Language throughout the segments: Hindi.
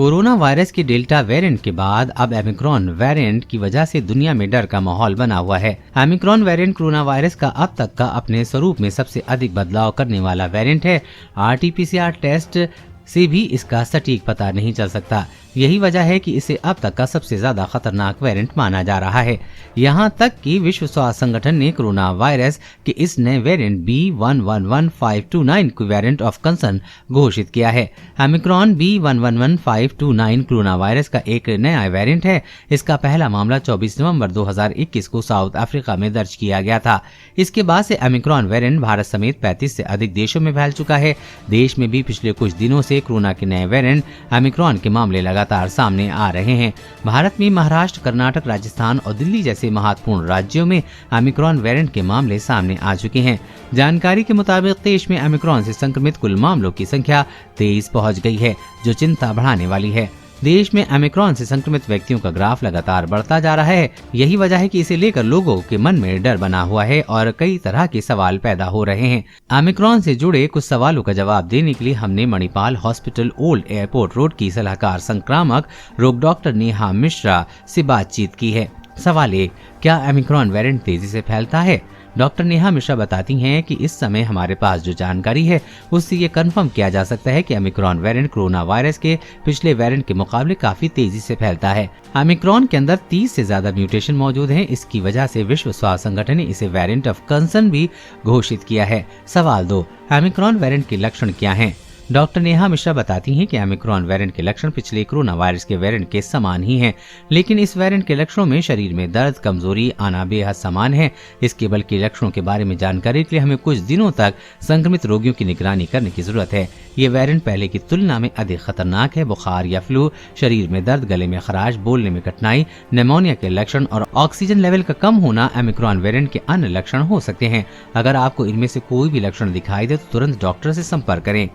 कोरोना वायरस के डेल्टा वेरिएंट के बाद अब ओमिक्रॉन वेरिएंट की वजह से दुनिया में डर का माहौल बना हुआ है। ओमिक्रॉन वेरिएंट कोरोना वायरस का अब तक का अपने स्वरूप में सबसे अधिक बदलाव करने वाला वेरिएंट है। RT-PCR टेस्ट से भी इसका सटीक पता नहीं चल सकता। यही वजह है कि इसे अब तक का सबसे ज्यादा खतरनाक वेरिएंट माना जा रहा है। यहाँ तक कि विश्व स्वास्थ्य संगठन ने कोरोना वायरस के इस नए वेरिएंट B111529 को वेरिएंट ऑफ कंसर्न घोषित किया है। ओमिक्रॉन B111529 कोरोना वायरस का एक नया वेरिएंट है। इसका पहला मामला 24 नवंबर 2021 को साउथ अफ्रीका में दर्ज किया गया था। इसके बाद से ओमिक्रॉन वेरिएंट भारत समेत 35 से अधिक देशों में फैल चुका है। देश में भी पिछले कुछ दिनों से कोरोना के नए वेरिएंट ओमिक्रॉन के मामले लगातार सामने आ रहे हैं। भारत में महाराष्ट्र, कर्नाटक, राजस्थान और दिल्ली जैसे महत्वपूर्ण राज्यों में ओमिक्रॉन वेरिएंट के मामले सामने आ चुके हैं। जानकारी के मुताबिक देश में ओमिक्रॉन से संक्रमित कुल मामलों की संख्या 23 पहुंच गई है, जो चिंता बढ़ाने वाली है। देश में ओमिक्रॉन से संक्रमित व्यक्तियों का ग्राफ लगातार बढ़ता जा रहा है। यही वजह है कि इसे लेकर लोगों के मन में डर बना हुआ है और कई तरह के सवाल पैदा हो रहे हैं। ओमिक्रॉन से जुड़े कुछ सवालों का जवाब देने के लिए हमने Manipal hospital old airport road की सलाहकार संक्रामक रोग डॉक्टर नेहा मिश्रा से बातचीत की है। सवाल 1, क्या ओमिक्रॉन वेरिएंट तेजी से फैलता है? डॉक्टर नेहा मिश्रा बताती हैं कि इस समय हमारे पास जो जानकारी है उससे ये कंफर्म किया जा सकता है कि ओमिक्रॉन वेरिएंट कोरोना वायरस के पिछले वेरिएंट के मुकाबले काफी तेजी से फैलता है। ओमिक्रॉन के अंदर 30 से ज्यादा म्यूटेशन मौजूद हैं। इसकी वजह से विश्व स्वास्थ्य संगठन ने इसे वेरिएंट ऑफ कंसर्न भी घोषित किया है। सवाल 2, ओमिक्रॉन वेरिएंट के लक्षण क्या हैं? डॉक्टर नेहा मिश्रा बताती हैं कि ओमिक्रॉन वेरिएंट के लक्षण पिछले कोरोना वायरस के वेरिएंट के समान ही हैं, लेकिन इस वेरिएंट के लक्षणों में शरीर में दर्द, कमजोरी आना बेहद समान है। इसके बल्कि लक्षणों के बारे में जानकारी के लिए हमें कुछ दिनों तक संक्रमित रोगियों की निगरानी करने की जरूरत है। ये वेरिएंट पहले की तुलना में अधिक खतरनाक है। बुखार या फ्लू, शरीर में दर्द, गले में खराश, बोलने में कठिनाई, निमोनिया के लक्षण और ऑक्सीजन लेवल का कम होना ओमिक्रॉन वेरिएंट के अन्य लक्षण हो सकते हैं। अगर आपको इनमें से कोई भी लक्षण दिखाई दे तो तुरंत डॉक्टर से संपर्क करें।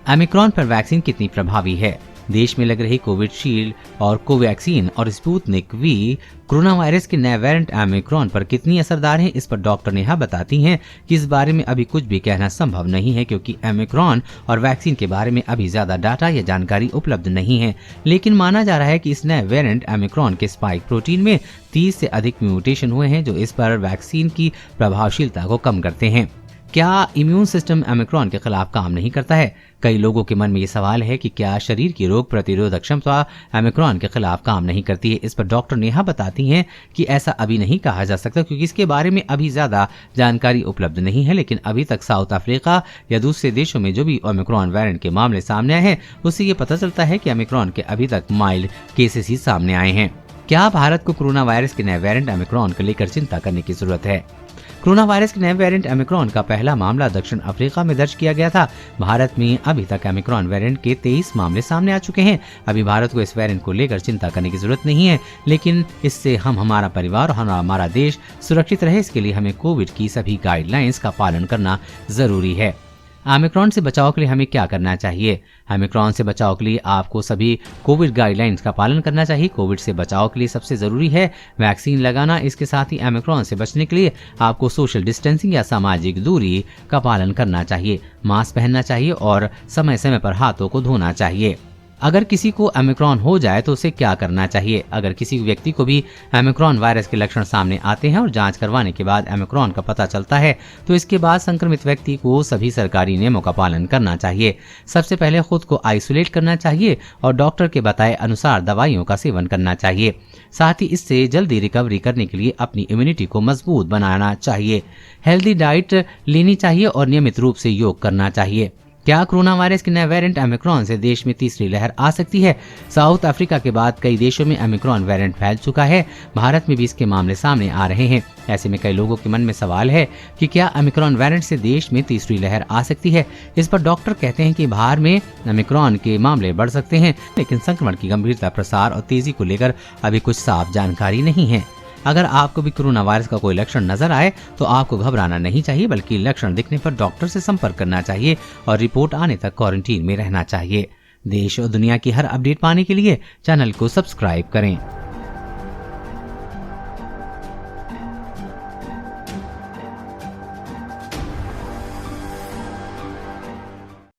ओमिक्रॉन पर वैक्सीन कितनी प्रभावी है? देश में लग रही कोविशील्ड और कोवैक्सीन और स्पुतनिक वी कोरोना वायरस के नए वेरिएंट ओमिक्रॉन पर कितनी असरदार हैं? इस पर डॉक्टर नेहा बताती हैं कि इस बारे में अभी कुछ भी कहना संभव नहीं है, क्योंकि ओमिक्रॉन और वैक्सीन के बारे में अभी ज्यादा डाटा या जानकारी उपलब्ध नहीं है। लेकिन माना जा रहा है कि इस नए वेरिएंट ओमिक्रॉन के स्पाइक प्रोटीन में 30 से अधिक म्यूटेशन हुए हैं, जो इस पर वैक्सीन की प्रभावशीलता को कम करते हैं। क्या इम्यून सिस्टम ओमिक्रॉन के खिलाफ काम नहीं करता है? कई लोगों के मन में ये सवाल है कि क्या शरीर की रोग प्रतिरोधक क्षमता ओमिक्रॉन के खिलाफ काम नहीं करती है। इस पर डॉक्टर नेहा बताती हैं कि ऐसा अभी नहीं कहा जा सकता, क्योंकि इसके बारे में अभी ज्यादा जानकारी उपलब्ध नहीं है। लेकिन अभी तक साउथ अफ्रीका या दूसरे देशों में जो भी ओमिक्रॉन वेरिएंट के मामले सामने आए हैं, उससे ये पता चलता है कि ओमिक्रॉन के अभी तक माइल्ड केसेस ही सामने आए हैं। क्या भारत को कोरोना वायरस के नए वेरिएंट ओमिक्रॉन को लेकर चिंता करने की जरूरत है? कोरोना वायरस के नए वेरिएंट ओमिक्रॉन का पहला मामला दक्षिण अफ्रीका में दर्ज किया गया था। भारत में अभी तक ओमिक्रॉन वेरिएंट के 23 मामले सामने आ चुके हैं। अभी भारत को इस वेरिएंट को लेकर चिंता करने की जरूरत नहीं है, लेकिन इससे हमारा परिवार और हमारा देश सुरक्षित रहे, इसके लिए हमें कोविड की सभी गाइडलाइंस का पालन करना जरूरी है। ओमिक्रॉन से बचाव के लिए हमें क्या करना चाहिए? ओमिक्रॉन से बचाव के लिए आपको सभी कोविड गाइडलाइंस का पालन करना चाहिए। कोविड से बचाव के लिए सबसे जरूरी है वैक्सीन लगाना। इसके साथ ही ओमिक्रॉन से बचने के लिए आपको सोशल डिस्टेंसिंग या सामाजिक दूरी का पालन करना चाहिए, मास्क पहनना चाहिए और समय समय पर हाथों को धोना चाहिए। अगर किसी को ओमिक्रॉन हो जाए तो उसे क्या करना चाहिए? अगर किसी व्यक्ति को भी ओमिक्रॉन वायरस के लक्षण सामने आते हैं और जांच करवाने के बाद ओमिक्रॉन का पता चलता है, तो इसके बाद संक्रमित व्यक्ति को सभी सरकारी नियमों का पालन करना चाहिए। सबसे पहले खुद को आइसोलेट करना चाहिए और डॉक्टर के बताए अनुसार दवाइयों का सेवन करना चाहिए। साथ ही इससे जल्दी रिकवरी करने के लिए अपनी इम्यूनिटी को मजबूत बनाना चाहिए। हेल्दी डाइट लेनी चाहिए और नियमित रूप से योग करना चाहिए। क्या कोरोना वायरस के नए वेरिएंट ओमिक्रॉन से देश में तीसरी लहर आ सकती है? साउथ अफ्रीका के बाद कई देशों में ओमिक्रॉन वेरिएंट फैल चुका है। भारत में भी इसके मामले सामने आ रहे हैं। ऐसे में कई लोगों के मन में सवाल है कि क्या ओमिक्रॉन वेरिएंट से देश में तीसरी लहर आ सकती है? इस पर डॉक्टर कहते हैं कि बाहर में ओमिक्रॉन के मामले बढ़ सकते हैं, लेकिन संक्रमण की गंभीरता, प्रसार और तेजी को लेकर अभी कुछ साफ जानकारी नहीं है। अगर आपको भी कोरोना वायरस का कोई लक्षण नजर आए तो आपको घबराना नहीं चाहिए, बल्कि लक्षण दिखने पर डॉक्टर से संपर्क करना चाहिए और रिपोर्ट आने तक क्वारंटीन में रहना चाहिए। देश और दुनिया की हर अपडेट पाने के लिए चैनल को सब्सक्राइब करें।